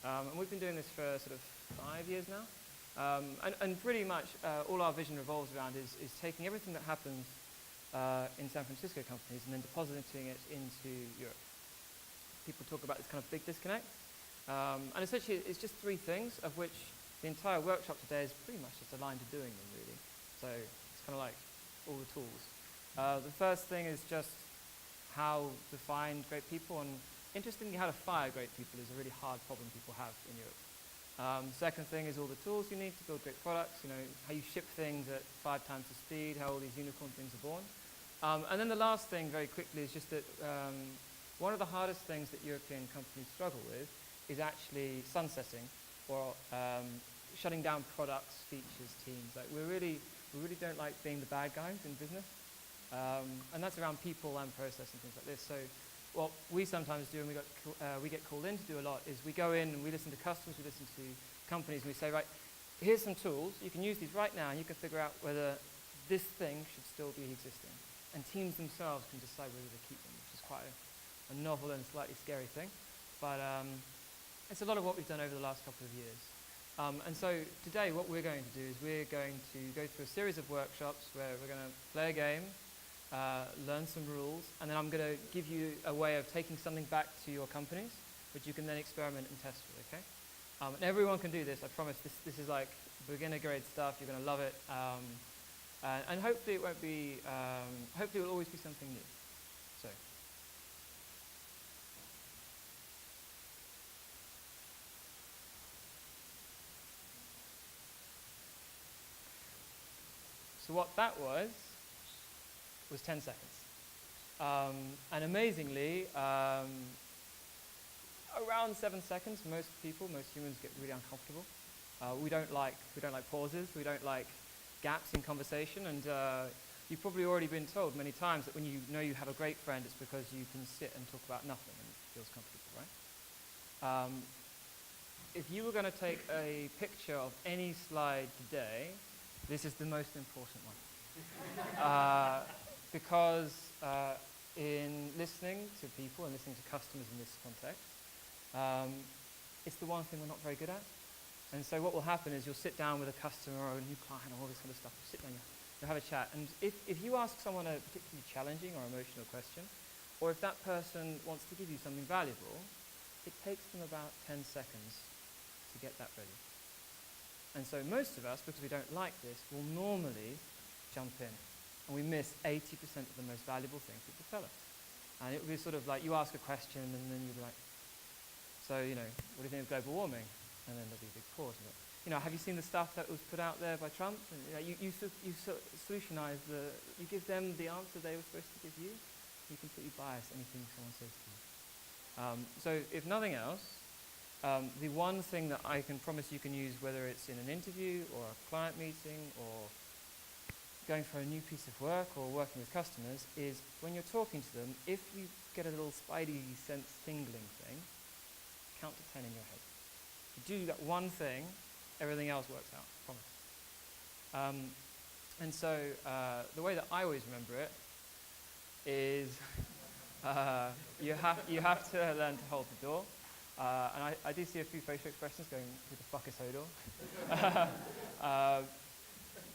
And we've been doing this for sort of 5 years now. And pretty much all our vision revolves around is taking everything that happens in San Francisco companies and then depositing it into Europe. People talk about this kind of big disconnect. And essentially it's just 3 things, of which the entire workshop today is pretty much just aligned to doing them, really. So it's kind of like all the tools. The first thing is just how to find great people, and interestingly, how to fire great people is a really hard problem people have in Europe. Second thing is all the tools you need to build great products, how you ship things at 5 times the speed, how all these unicorn things are born. And then the last thing, very quickly, is just that one of the hardest things that European companies struggle with is actually sunsetting or shutting down products, features, teams. Like we really don't like being the bad guys in business. And that's around people and process and things like this. So what we sometimes do, and we get called in to do a lot, is we go in and we listen to customers, we listen to companies, and we say, right, here's some tools, you can use these right now, and you can figure out whether this thing should still be existing. And teams themselves can decide whether to keep them, which is quite a novel and slightly scary thing. But it's a lot of what we've done over the last couple of years. And so today what we're going to do is we're going to go through a series of workshops where we're going to play a game, learn some rules, and then I'm going to give you a way of taking something back to your companies, which you can then experiment and test with, okay? And everyone can do this, I promise. This is like beginner grade stuff, you're going to love it. And hopefully it won't be, hopefully it will always be something new. So what that was 10 seconds. And amazingly, around 7 seconds, most humans get really uncomfortable. We don't like pauses, we don't like gaps in conversation, and you've probably already been told many times that when you know you have a great friend, it's because you can sit and talk about nothing and it feels comfortable, right? If you were going to take a picture of any slide today, this is the most important one. Because in listening to people and listening to customers in this context, it's the one thing we're not very good at. And so what will happen is you'll sit down with a customer or a new client or all this kind of stuff. You'll sit down, you'll have a chat. And if you ask someone a particularly challenging or emotional question, or if that person wants to give you something valuable, it takes them about 10 seconds to get that ready. And so most of us, because we don't like this, will normally jump in. And we miss 80% of the most valuable things people tell us. And it will be sort of like you ask a question and then you'll be like, so, what do you think of global warming? And then there'll be a big pause. Have you seen the stuff that was put out there by Trump? And, you solutionize you give them the answer they were supposed to give you. You completely bias anything someone says to you. So if nothing else, the one thing that I can promise you can use, whether it's in an interview or a client meeting or going for a new piece of work or working with customers, is when you're talking to them, if you get a little spidey sense tingling thing, count to 10 in your head. If you do that one thing, everything else works out, I promise. And so the way that I always remember it is you have to learn to hold the door. And I do see a few facial expressions going, who the fuck is Hodor?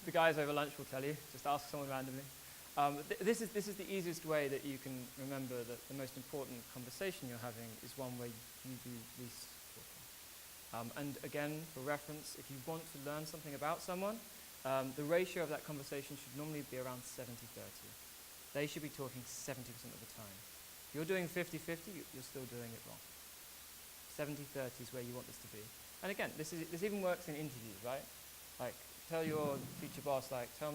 The guys over lunch will tell you, just ask someone randomly. This is the easiest way that you can remember that the most important conversation you're having is one where you do least talking. And again, for reference, if you want to learn something about someone, the ratio of that conversation should normally be around 70-30. They should be talking 70% of the time. If you're doing 50-50, you're still doing it wrong. 70-30 is where you want this to be. And again, this even works in interviews, right? Like, tell your future boss, like, tell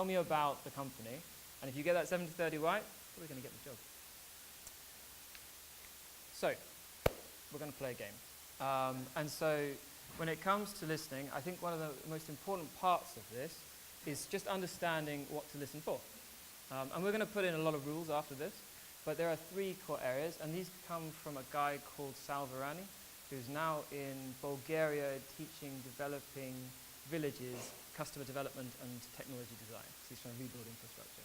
me about the company. And if you get that 70-30 right, you're going to get the job. So, we're going to play a game. And so, when it comes to listening, I think one of the most important parts of this is just understanding what to listen for. And we're going to put in a lot of rules after this. But there are 3 core areas, and these come from a guy called Salvarani, who's now in Bulgaria teaching developing villages, customer development and technology design. So he's trying to rebuild infrastructure.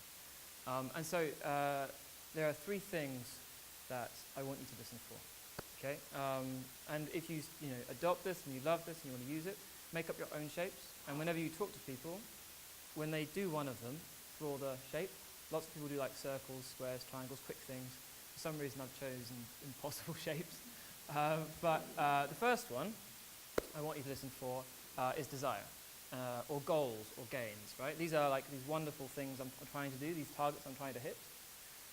And so there are 3 things that I want you to listen for. Okay, and if you adopt this and you love this and you want to use it, make up your own shapes. And whenever you talk to people, when they do one of them, draw the shape. Lots of people do like circles, squares, triangles, quick things. For some reason I've chosen impossible shapes. But the first one I want you to listen for is desire, or goals, or gains, right? These are like these wonderful things I'm trying to do, these targets I'm trying to hit.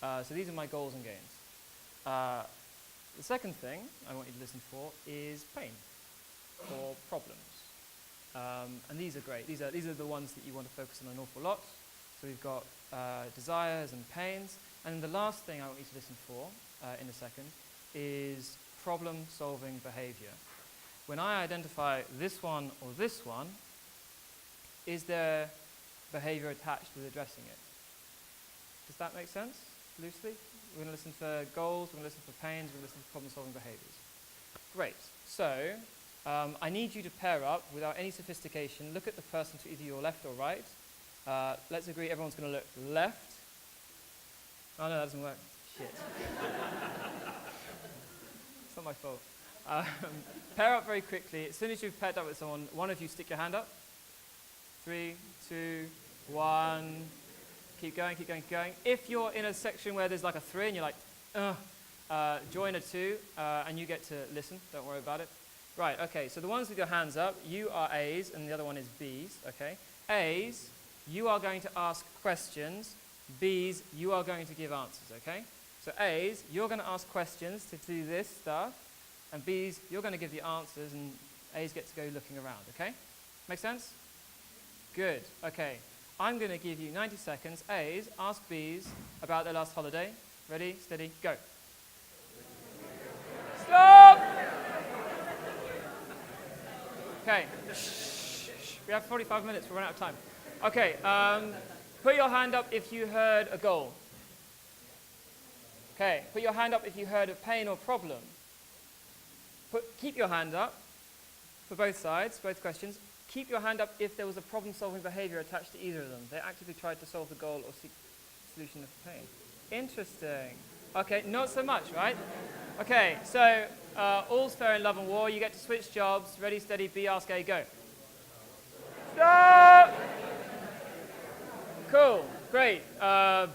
So these are my goals and gains. The second thing I want you to listen for is pain, or problems. And these are great. These are the ones that you want to focus on an awful lot. So we've got desires and pains. And the last thing I want you to listen for in a second is problem-solving behavior. When I identify this one or this one, is there behavior attached with addressing it? Does that make sense, loosely? We're going to listen for goals, we're going to listen for pains, we're going to listen for problem-solving behaviors. Great. So I need you to pair up without any sophistication. Look at the person to either your left or right. Let's agree everyone's going to look left. Oh no, that doesn't work. Shit. It's not my fault. Pair up very quickly. As soon as you've paired up with someone, one of you stick your hand up. 3, 2, 1. Keep going, keep going, keep going. If you're in a section where there's like a 3 and you're like, join a 2 and you get to listen. Don't worry about it. Right, okay, so the ones with your hands up, you are A's and the other one is B's, okay? A's, you are going to ask questions. B's, you are going to give answers, okay? So A's, you're going to ask questions to do this stuff, and B's, you're going to give the answers, and A's get to go looking around, okay? Make sense? Good, okay. I'm going to give you 90 seconds. A's, ask B's about their last holiday. Ready, steady, go. Stop! Okay. Shh. We have 45 minutes, we're running out of time. Okay, put your hand up if you heard a goal. Okay, put your hand up if you heard a pain or problem. Keep your hand up for both sides, both questions. Keep your hand up if there was a problem-solving behavior attached to either of them. They actively tried to solve the goal or seek solution of the pain. Interesting. Okay, not so much, right? Okay, so all's fair in love and war. You get to switch jobs. Ready, steady, B, ask A, go. Stop! Cool, great.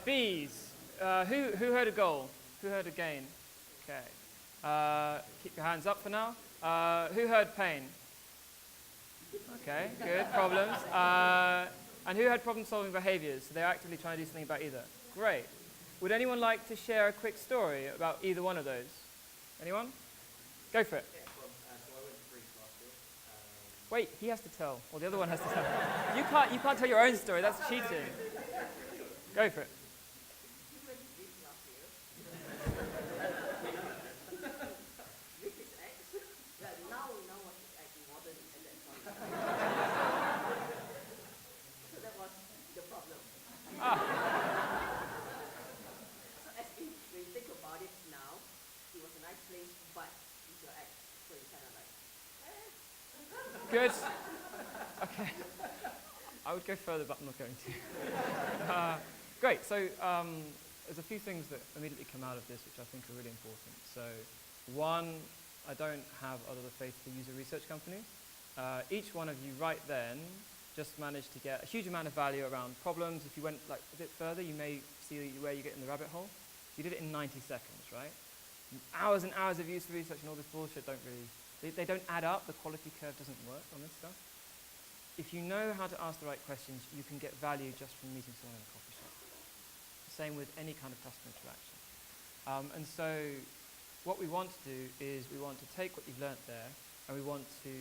B's. Who heard a goal? Who heard a gain? Okay. Keep your hands up for now. Who heard pain? Okay, good. Problems. And who had problem-solving behaviors? So they're actively trying to do something about either. Great. Would anyone like to share a quick story about either one of those? Anyone? Go for it. So I went to Greece last year. Wait, he has to tell, or the other one has to tell. You can't tell your own story. That's cheating. Go for it. Good. Okay. I would go further, but I'm not going to. Great. So there's a few things that immediately come out of this which I think are really important. So one, I don't have a lot of faith for user research companies. Each one of you right then just managed to get a huge amount of value around problems. If you went like a bit further, you may see where you get in the rabbit hole. You did it in 90 seconds, right? Hours and hours of user research and all this bullshit don't really... They don't add up. The quality curve doesn't work on this stuff. If you know how to ask the right questions, you can get value just from meeting someone in a coffee shop. Same with any kind of customer interaction. And so what we want to do is we want to take what you've learnt there and we want to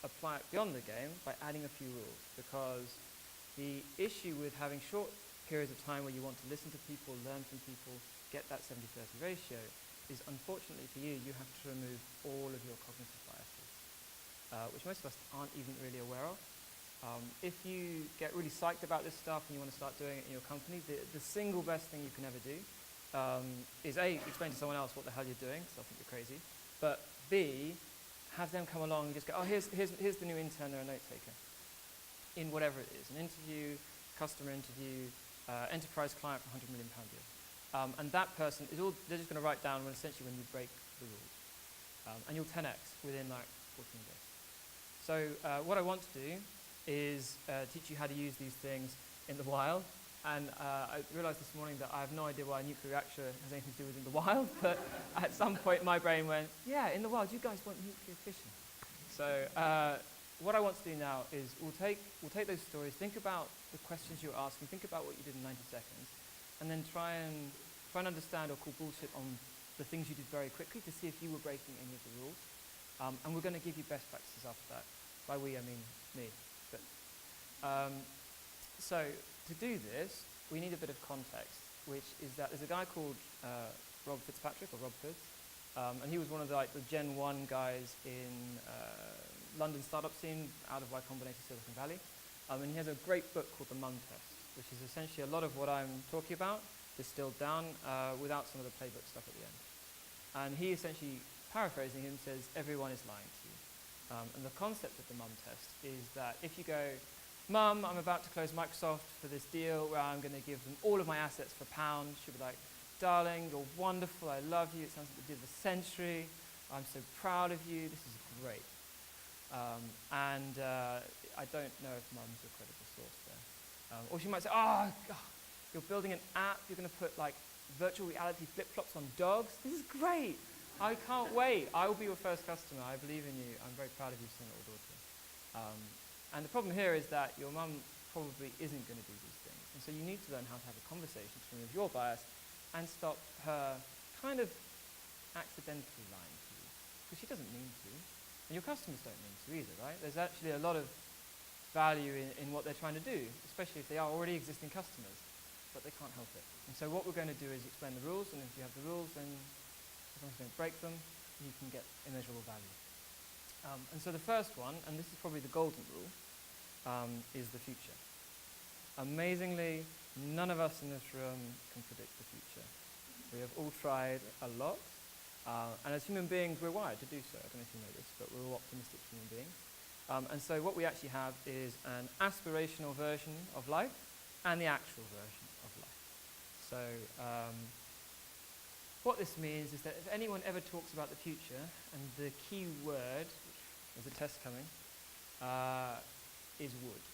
apply it beyond the game by adding a few rules, because the issue with having short periods of time where you want to listen to people, learn from people, get that 70-30 ratio, is unfortunately for you, you have to remove all of your cognitive biases, which most of us aren't even really aware of. If you get really psyched about this stuff and you want to start doing it in your company, the single best thing you can ever do is A, explain to someone else what the hell you're doing, because they'll think you're crazy, but B, have them come along and just go, oh, here's the new intern, they're a note taker, in whatever it is, an interview, customer interview, enterprise client for £100 million deal. And that person is all, they're just going to write down when you break the rules. and you'll 10x within like 14 days. So what I want to do is teach you how to use these things in the wild. And I realized this morning that I have no idea why a nuclear reactor has anything to do with in the wild, but at some point my brain went, yeah, in the wild, you guys want nuclear fission. So what I want to do now is we'll take those stories, think about the questions you're asking, think about what you did in 90 seconds, and then try and understand or call bullshit on the things you did very quickly to see if you were breaking any of the rules. And we're going to give you best practices after that. By we, I mean me. But, so to do this, we need a bit of context, which is that there's a guy called Rob Fitzpatrick, or Rob Fitz, and he was one of the Gen 1 guys in London startup scene out of Y Combinator, Silicon Valley. And he has a great book called The Mum Test, which is essentially a lot of what I'm talking about distilled down without some of the playbook stuff at the end. And he essentially, paraphrasing him, says everyone is lying to you. And the concept of the mum test is that if you go, Mum, I'm about to close Microsoft for this deal where I'm going to give them all of my assets for £1, she'll be like, darling, you're wonderful, I love you, it sounds like the deal of the century, I'm so proud of you, this is great. I don't know if Mum's a credible source there. Or she might say, oh, God, you're building an app, you're going to put virtual reality flip-flops on dogs, this is great. I can't wait. I will be your first customer. I believe in you. I'm very proud of you, son or daughter. And the problem here is that your mum probably isn't going to do these things. And so you need to learn how to have a conversation to remove your bias and stop her kind of accidentally lying to you. Because she doesn't mean to. And your customers don't mean to either, right? There's actually a lot of value in what they're trying to do, especially if they are already existing customers. But they can't help it. And so what we're going to do is explain the rules, and if you have the rules, then as long as you don't break them, you can get immeasurable value. And so the first one, and this is probably the golden rule, is the future. Amazingly, none of us in this room can predict the future. We have all tried a lot, and as human beings, we're wired to do so. I don't know if you know this, but we're all optimistic human beings. And so what we actually have is an aspirational version of life and the actual version of life. So what this means is that if anyone ever talks about the future, and the key word, there's a test coming, is would.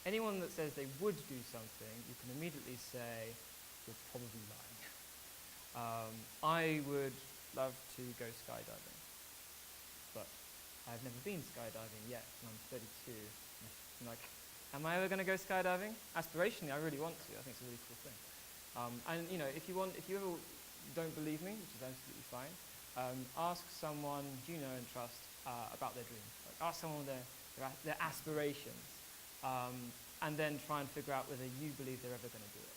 Anyone that says they would do something, you can immediately say, you're probably lying. I would love to go skydiving, but I've never been skydiving yet, and I'm 32. I'm like, am I ever going to go skydiving? Aspirationally, I really want to. I think it's a really cool thing. And if you ever don't believe me, which is absolutely fine, ask someone you know and trust about their dreams. Ask someone their aspirations, and then try and figure out whether you believe they're ever going to do it.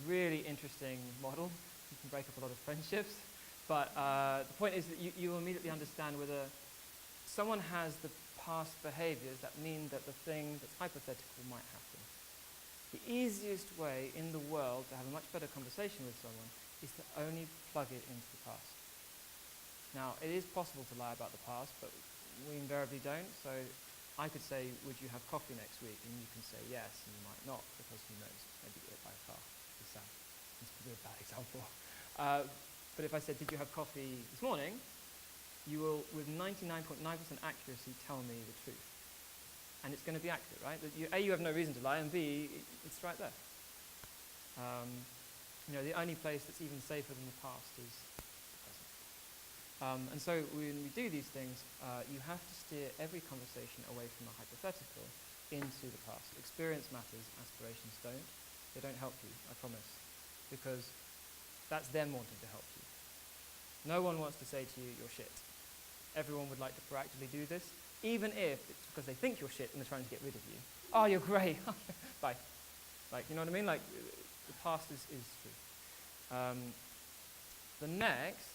Really interesting model. You can break up a lot of friendships, but the point is that you will immediately understand whether someone has the past behaviors that mean that the thing that's hypothetical might happen. The easiest way in the world to have a much better conversation with someone is to only plug it into the past. Now, it is possible to lie about the past, but we invariably don't. So I could say, would you have coffee next week? And you can say yes, and you might not, because who knows, maybe you're by far. It's sad. It's probably a bad example. But if I said, did you have coffee this morning? You will, with 99.9% accuracy, tell me the truth. And it's going to be accurate, right? A, you have no reason to lie, and B, it's right there. The only place that's even safer than the past is the present. And so when we do these things, you have to steer every conversation away from a hypothetical into the past. Experience matters, aspirations don't. They don't help you, I promise, because that's them wanting to help you. No one wants to say to you, you're shit. Everyone would like to proactively do this, even if it's because they think you're shit and they're trying to get rid of you. Oh, you're great. Bye. You know what I mean? The past is true. The next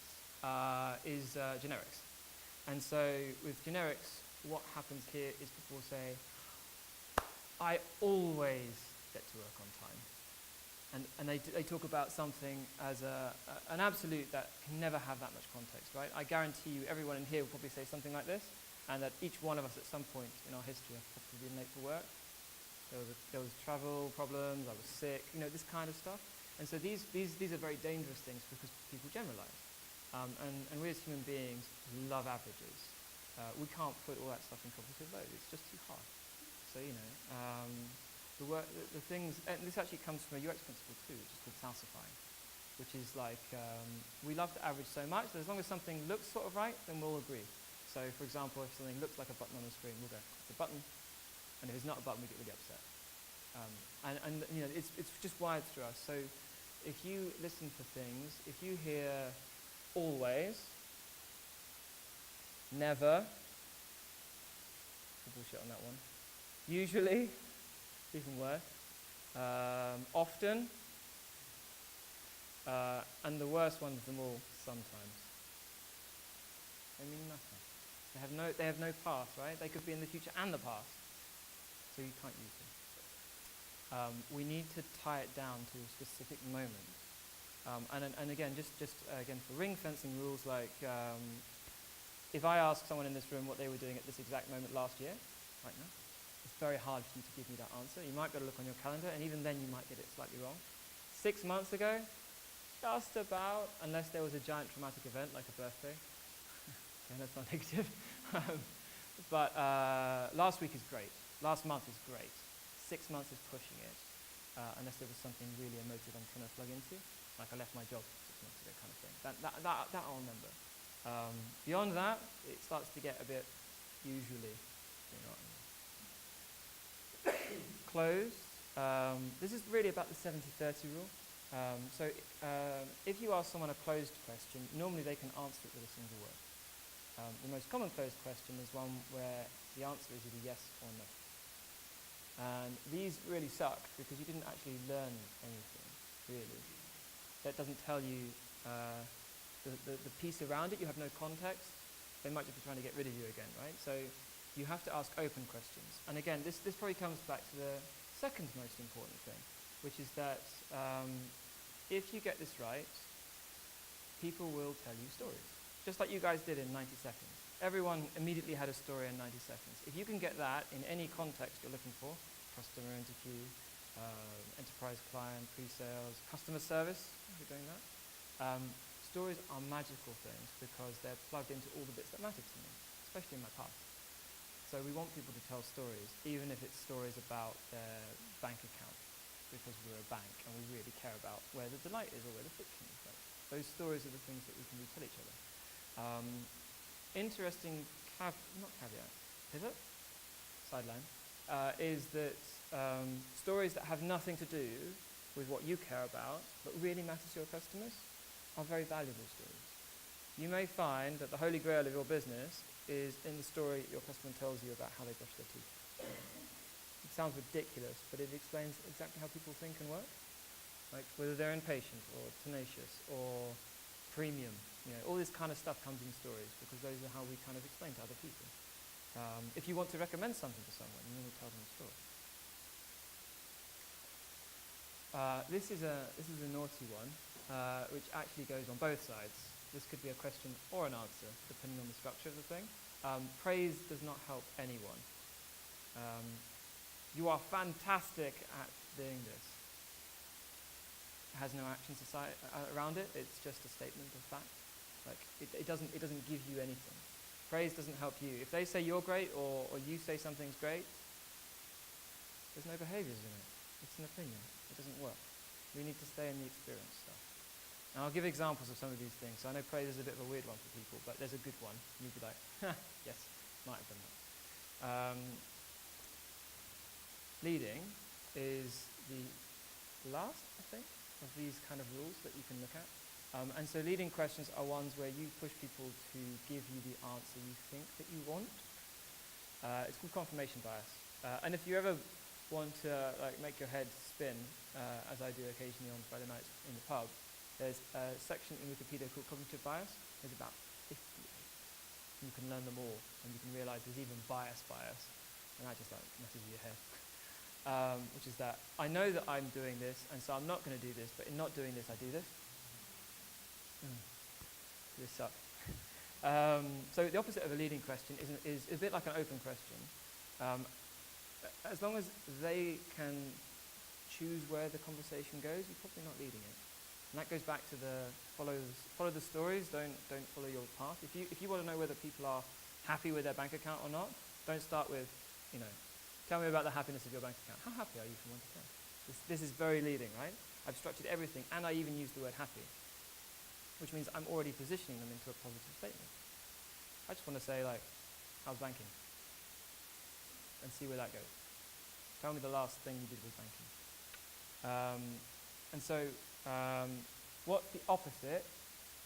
is generics. And so with generics, what happens here is people say, I always get to work on time. And they talk about something as an absolute that can never have that much context, right? I guarantee you everyone in here will probably say something like this, and that each one of us at some point in our history have probably been late for work. There was travel problems, I was sick, this kind of stuff. And so these are very dangerous things because people generalize. And we as human beings love averages. We can't put all that stuff in cognitive load. It's just too hard. So, the things, and this actually comes from a UX principle too, which is called salsifying, which is like, we love to average so much that as long as something looks sort of right, then we'll agree. So, for example, if something looks like a button on the screen, we'll go, it's a button, and if it's not a button, we get really upset. It's just wired through us. So, if you listen for things, if you hear always, never, bullshit on that one, usually, even worse, often, and the worst one of them all, sometimes. They mean nothing. They have no past, right? They could be in the future and the past, so you can't use them. We need to tie it down to a specific moment. And again, just again for ring fencing rules, like if I ask someone in this room what they were doing at this exact moment last year, right now, it's very hard for you to give me that answer. You might be able to look on your calendar, and even then you might get it slightly wrong. 6 months ago, just about, unless there was a giant traumatic event like a birthday. Yeah, that's not negative. But last week is great. Last month is great. 6 months is pushing it, unless there was something really emotive I'm trying to plug into, like I left my job 6 months ago kind of thing. That I'll remember. Beyond that, it starts to get a bit usually, you know what I mean. Closed. This is really about the 70-30 rule. So if you ask someone a closed question, normally they can answer it with a single word. The most common closed question is one where the answer is either yes or no. And these really suck because you didn't actually learn anything, really. That doesn't tell you the piece around it. You have no context. They might just be trying to get rid of you again, right? So you have to ask open questions. And again, this probably comes back to the second most important thing, which is that if you get this right, people will tell you stories. Just like you guys did in 90 seconds. Everyone immediately had a story in 90 seconds. If you can get that in any context you're looking for, customer interview, enterprise client, pre-sales, customer service, if you're doing that, stories are magical things because they're plugged into all the bits that matter to me, especially in my past. So we want people to tell stories, even if it's stories about their bank account, because we're a bank and we really care about where the delight is or where the friction is. Right? Those stories are the things that we can retell each other. Interesting pivot, sideline, is that stories that have nothing to do with what you care about, but really matter to your customers, are very valuable stories. You may find that the holy grail of your business is in the story your customer tells you about how they brush their teeth. It sounds ridiculous, but it explains exactly how people think and work. Like whether they're impatient or tenacious or premium. All this kind of stuff comes in stories because those are how we kind of explain to other people. If you want to recommend something to someone, you need to tell them a story. This is a naughty one, which actually goes on both sides. This could be a question or an answer, depending on the structure of the thing. Praise does not help anyone. You are fantastic at doing this. It has no action around it. It's just a statement of fact. Like it doesn't give you anything. Praise doesn't help you. If they say you're great or you say something's great, there's no behaviours in it. It's an opinion. It doesn't work. We need to stay in the experience stuff. And I'll give examples of some of these things. So I know praise is a bit of a weird one for people, but there's a good one. You'd be like, yes, might have done that. Leading is the last, I think, of these kind of rules that you can look at. And so leading questions are ones where you push people to give you the answer you think that you want. It's called confirmation bias. And if you ever want to make your head spin, as I do occasionally on Friday nights in the pub, there's a section in Wikipedia called cognitive bias. There's about 58. You can learn them all, and you can realize there's even bias, and that just messes with your head. Which is that I know that I'm doing this, and so I'm not going to do this, but in not doing this, I do this. This sucks. So the opposite of a leading question is a bit like an open question. As long as they can choose where the conversation goes, you're probably not leading it. And that goes back to the follow the stories, don't follow your path. If you want to know whether people are happy with their bank account or not, don't start with, tell me about the happiness of your bank account. How happy are you from 1 to 10? This is very leading, right? I've structured everything, and I even used the word happy, which means I'm already positioning them into a positive statement. I just want to say, how's banking? And see where that goes. Tell me the last thing you did with banking. What's the opposite?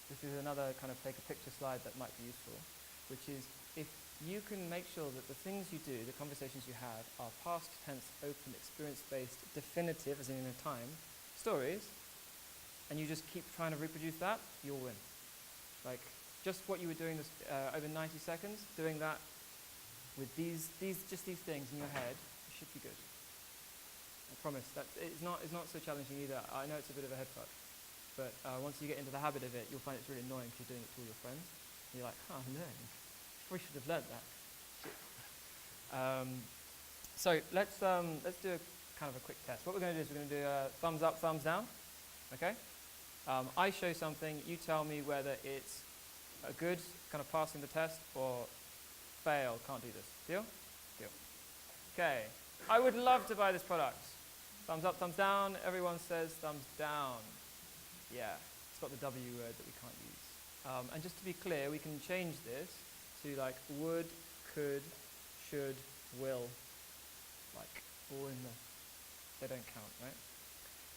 This is another kind of take a picture slide that might be useful, which is if you can make sure that the things you do, the conversations you have, are past tense, open, experience-based, definitive, as in a time, stories, and you just keep trying to reproduce that, you'll win. Just what you were doing over 90 seconds, doing that with these things in your head, you should be good. I promise. It's not so challenging either. I know it's a bit of a head fuck, but once you get into the habit of it, you'll find it's really annoying if you're doing it to all your friends. And you're like, I'm learning. We should have learned that. So let's do a kind of a quick test. What we're going to do is we're going to do a thumbs up, thumbs down. Okay? I show something. You tell me whether it's a good, kind of passing the test, or fail, can't do this. Deal? Deal. Okay. I would love to buy this product. Thumbs up, thumbs down. Everyone says thumbs down. Yeah, it's got the W word that we can't use. And just to be clear, we can change this to would, could, should, will. All in they don't count, right?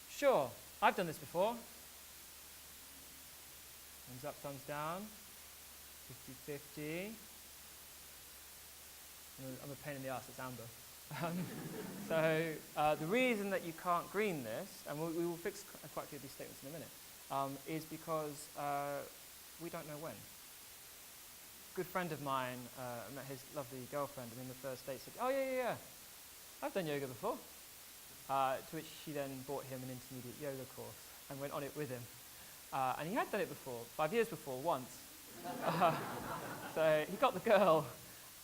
Sure, I've done this before. Thumbs up, thumbs down. 50-50. I'm a pain in the ass, it's amber. The reason that you can't green this, and we will fix quite a few of these statements in a minute, is because we don't know when. A good friend of mine met his lovely girlfriend, and in the first date said, oh yeah, I've done yoga before. To which she then bought him an intermediate yoga course and went on it with him. And he had done it before, 5 years before, once. So he got the girl,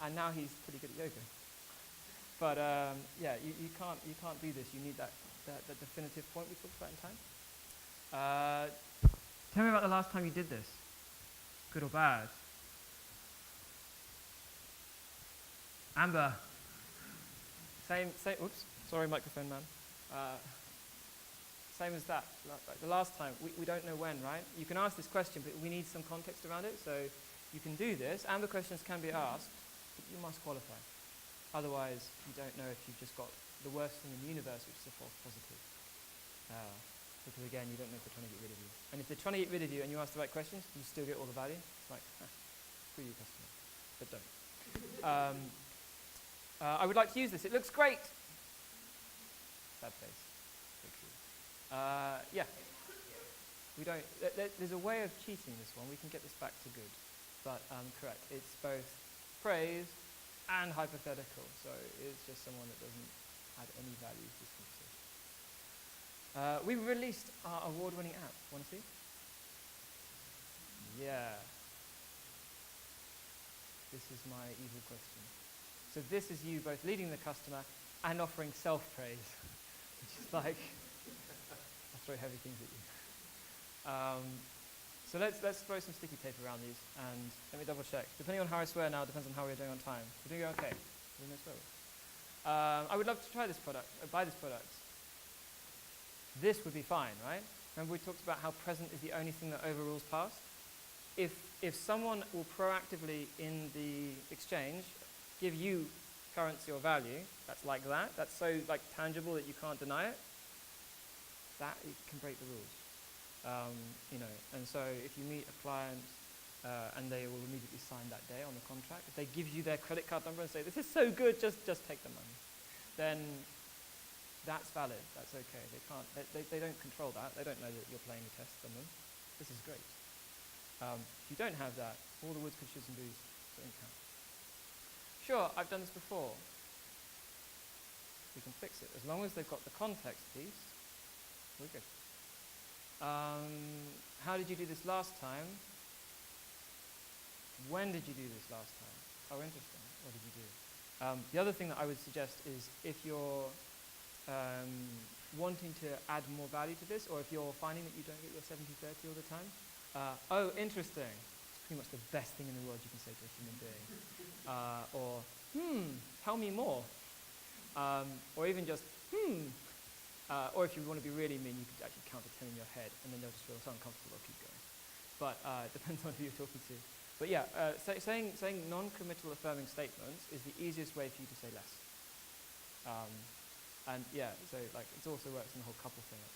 and now he's pretty good at yoga. But you can't do this. You need that definitive point we talked about in time. Tell me about the last time you did this. Good or bad? Amber. Same. Oops. Sorry, microphone man. Same as that. The last time, we don't know when, right? You can ask this question, but we need some context around it. So you can do this, and the questions can be asked, but you must qualify. Otherwise, you don't know if you've just got the worst thing in the universe, which is a false positive. Because again, you don't know if they're trying to get rid of you. And if they're trying to get rid of you and you ask the right questions, you still get all the value. It's like, screw you, customer. But don't. I would like to use this. It looks great. Sad face. Yeah. We don't. There's a way of cheating this one. We can get this back to good. But correct. It's both praise and hypothetical. So it's just someone that doesn't add any value to this conversation. We released our award-winning app. Want to see? Yeah. This is my evil question. So this is you both leading the customer and offering self-praise, which is like, I'll throw heavy things at you. So let's throw some sticky tape around these, and let me double check. Depending on how I swear now, depends on how we're doing on time. We're doing okay. We're doing this well. I would love to try this product, buy this product. This would be fine, right? Remember we talked about how present is the only thing that overrules past? If someone will proactively in the exchange give you currency or value, that's like that, that's so tangible that you can't deny it, that it can break the rules. And so if you meet a client and they will immediately sign that day on the contract, if they give you their credit card number and say, this is so good, just take the money, then that's valid, that's okay. They don't control that, they don't know that you're playing a test on them. This is great. If you don't have that, all the woulds, could, shoulds and do's don't count. Sure, I've done this before. We can fix it. As long as they've got the context piece, we're good. How did you do this last time? When did you do this last time? Oh, interesting. What did you do? The other thing that I would suggest is if you're wanting to add more value to this, or if you're finding that you don't get your 70/30 all the time, oh, interesting. It's pretty much the best thing in the world you can say to a human being. Or, tell me more. Or even just, or if you want to be really mean, you could actually count to 10 in your head, and then they'll just feel so uncomfortable, they'll keep going. But it depends on who you're talking to. But yeah, saying non-committal affirming statements is the easiest way for you to say less. And yeah, so like it also works in the whole couple thing. Like,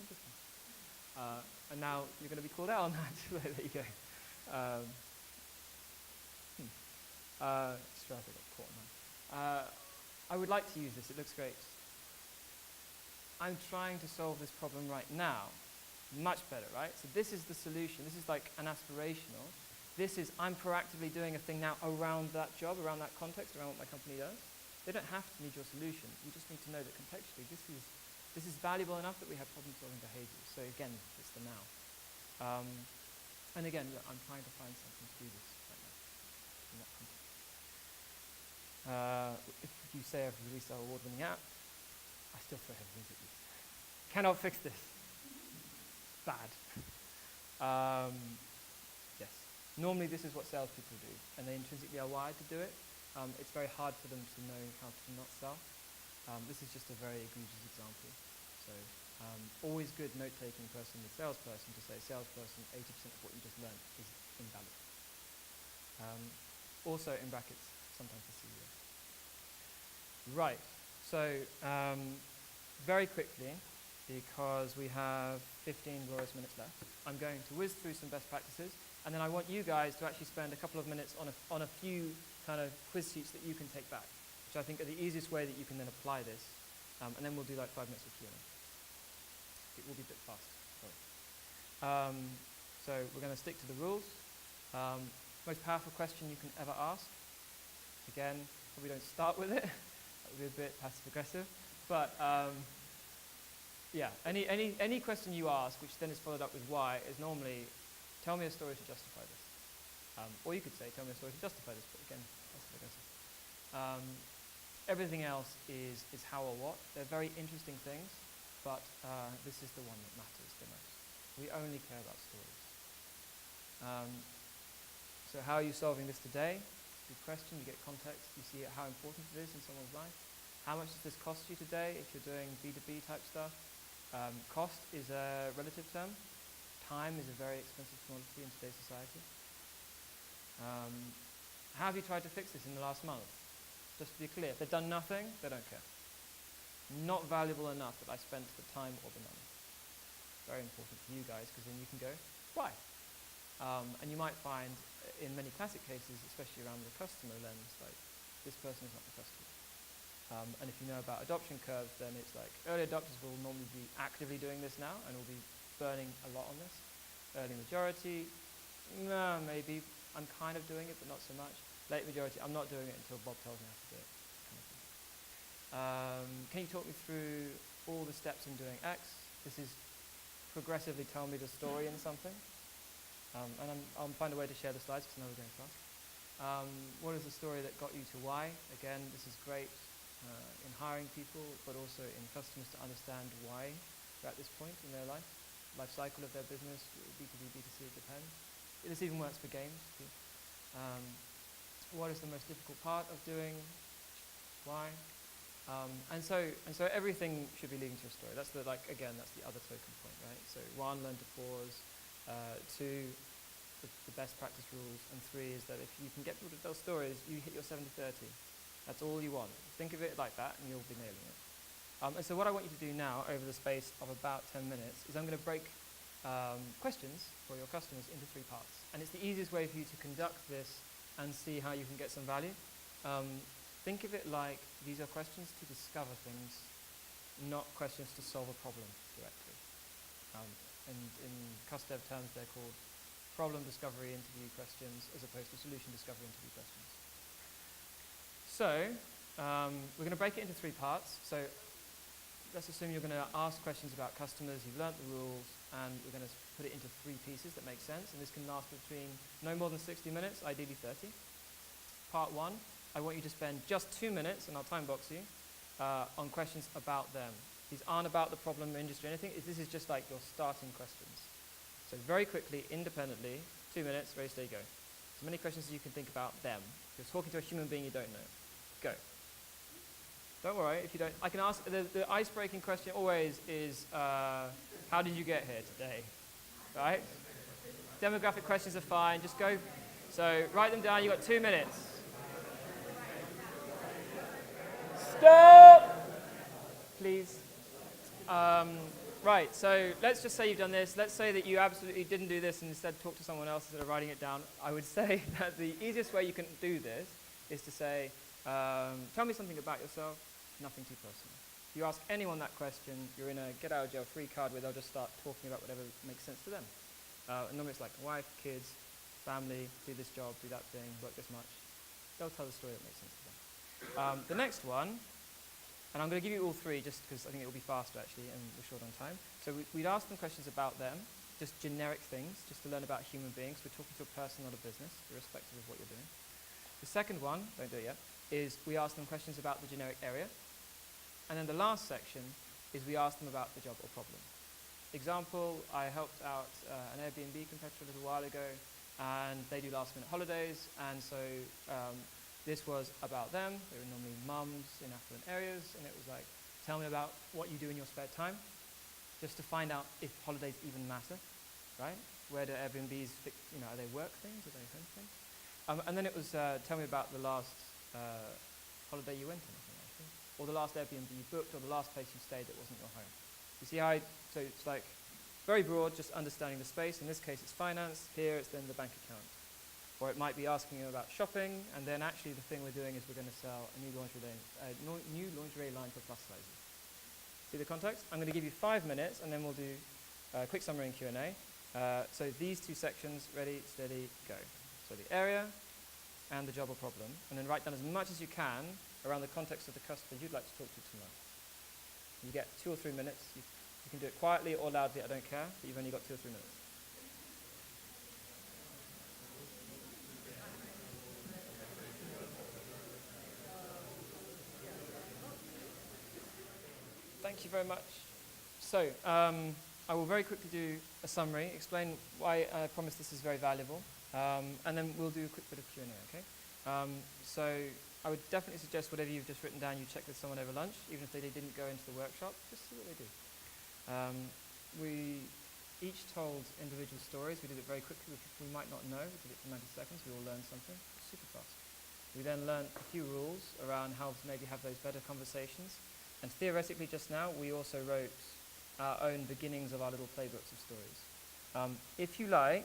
interesting. And now you're going to be called out on that. There you go. Strata got caught on that. I would like to use this. It looks great. I'm trying to solve this problem right now. Much better, right? So this is the solution. This is like an aspirational. This is, I'm proactively doing a thing now around that job, around that context, around what my company does. They don't have to need your solution. You just need to know that contextually this is valuable enough that we have problem-solving behaviors. So again, it's the now. And again, look, I'm trying to find something to do this right now in that context. If you say I've released our award-winning app, I still throw headphones at you. Cannot fix this. Bad. Yes. Normally this is what salespeople do, and they intrinsically are wired to do it. It's very hard for them to know how to not sell. This is just a very egregious example. So always good note-taking person with salesperson to say salesperson, 80% of what you just learned is invalid. Also in brackets, sometimes the CEO. Right, so very quickly, because we have 15 glorious minutes left, I'm going to whiz through some best practices, and then I want you guys to actually spend a couple of minutes on a few kind of quiz sheets that you can take back, which I think are the easiest way that you can then apply this, and then we'll do like 5 minutes of Q&A. It will be a bit fast, sorry. So we're going to stick to the rules. Most powerful question you can ever ask. Again, probably don't start with it. That would be a bit passive-aggressive, but yeah, any question you ask, which then is followed up with why, is normally, tell me a story to justify this. Or you could say, tell me a story to justify this, but again, passive aggressive. Everything else is how or what. They're very interesting things, but this is the one that matters the most. We only care about stories. So how are you solving this today? Good question. You get context. You see how important it is in someone's life. How much does this cost you today if you're doing B2B type stuff? Cost is a relative term. Time is a very expensive commodity in today's society. How have you tried to fix this in the last month? Just to be clear, if they've done nothing, they don't care. Not valuable enough that I spent the time or the money. Very important for you guys, because then you can go, why? And you might find in many classic cases, especially around the customer lens, like this person is not the customer. And if you know about adoption curves, then it's like early adopters will normally be actively doing this now and will be burning a lot on this. Early majority, maybe I'm kind of doing it, but not so much. Late majority, I'm not doing it until Bob tells me how to do it. Kind of thing. Can you talk me through all the steps in doing X? This is progressively tell me the story in something. And I'll find a way to share the slides because now we're going fast. What is the story that got you to Y? Again, this is great in hiring people, but also in customers to understand why they're at this point in their life cycle of their business, B2B, B2C, it depends. This even works for games too. What is the most difficult part of doing Y? And so everything should be leading to a story. That's the other token point, right? So 1, learn to pause. 2, the best practice rules, and 3 is that if you can get people to tell stories, you hit your 70/30. That's all you want. Think of it like that, and you'll be nailing it. And so what I want you to do now, over the space of about 10 minutes, is I'm going to break questions for your customers into 3 parts. And it's the easiest way for you to conduct this and see how you can get some value. Think of it like these are questions to discover things, not questions to solve a problem directly. And in CustDev terms, they're called problem discovery interview questions as opposed to solution discovery interview questions. So we're going to break it into 3 parts. So let's assume you're going to ask questions about customers, you've learnt the rules, and we're going to put it into 3 pieces that make sense. And this can last between no more than 60 minutes, ideally 30. Part 1, I want you to spend just 2 minutes, and I'll time box you, on questions about them. These aren't about the problem, industry, anything. This is just like your starting questions. So very quickly, independently, 2 minutes, ready, steady, go. As many questions as you can think about them. You're talking to a human being you don't know. Go. Don't worry if you don't. I can ask, the ice-breaking question always is, how did you get here today? Right? Demographic questions are fine, just go. So write them down, you've got 2 minutes. Stop! Please. Right, so let's just say you've done this. Let's say that you absolutely didn't do this and instead talk to someone else instead of writing it down. I would say that the easiest way you can do this is to say, tell me something about yourself, nothing too personal. If you ask anyone that question, you're in a get-out-of-jail-free card where they'll just start talking about whatever makes sense to them. And normally it's like wife, kids, family, do this job, do that thing, work this much. They'll tell the story that makes sense to them. The next one, and I'm going to give you all three just because I think it will be faster actually and we're short on time. So we'd ask them questions about them, just generic things, just to learn about human beings. We're talking to a person, not a business, irrespective of what you're doing. The second one, don't do it yet, is we ask them questions about the generic area. And then the last section is we ask them about the job or problem. Example, I helped out an Airbnb competitor a little while ago, and they do last-minute holidays, and so this was about them. They were normally mums in affluent areas, and it was like, tell me about what you do in your spare time, just to find out if holidays even matter, right? Where do Airbnbs, are they work things, are they home things? And then it was, tell me about the last holiday you went on, I think, actually, or the last Airbnb you booked, or the last place you stayed that wasn't your home. You see how so it's like very broad, just understanding the space. In this case, it's finance. Here, it's then the bank account. Or it might be asking you about shopping, and then actually the thing we're doing is we're going to sell a new lingerie line for plus sizes. See the context? I'm going to give you 5 minutes, and then we'll do a quick summary and Q&A. So these two sections, ready, steady, go. So the area and the job or problem, and then write down as much as you can around the context of the customer you'd like to talk to tomorrow. You get 2 or 3 minutes. You can do it quietly or loudly, I don't care, but you've only got 2 or 3 minutes. Thank you very much. So, I will very quickly do a summary, explain why I promise this is very valuable, and then we'll do a quick bit of Q&A, okay? So, I would definitely suggest whatever you've just written down, you check with someone over lunch, even if they didn't go into the workshop, just see what they do. We each told individual stories. We did it very quickly with people we might not know. We did it for 90 seconds. We all learned something super fast. We then learned a few rules around how to maybe have those better conversations. And theoretically, just now, we also wrote our own beginnings of our little playbooks of stories. If you like,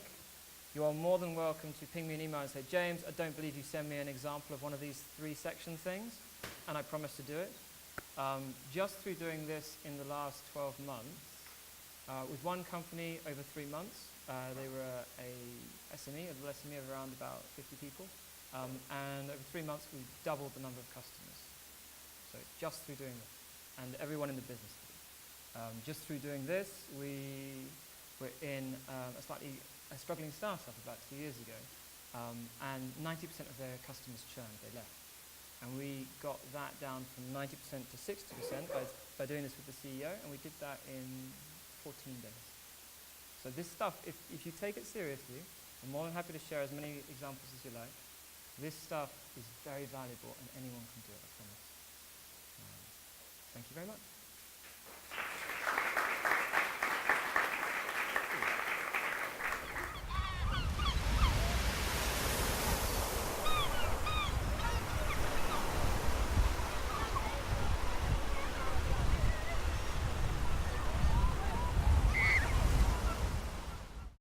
you are more than welcome to ping me an email and say, James, I don't believe you send me an example of one of these 3-section things, and I promise to do it. Just through doing this in the last 12 months, with one company over 3 months, they were a SME, a little SME of around about 50 people, and over 3 months we doubled the number of customers. So just through doing this, and everyone in the business did it. Just through doing this, we were in a struggling startup about 2 years ago, and 90% of their customers churned, they left. And we got that down from 90% to 60% by doing this with the CEO, and we did that in 14 days. So this stuff, if you take it seriously, I'm more than happy to share as many examples as you like. This stuff is very valuable, and anyone can do it, I promise. Thank you very much.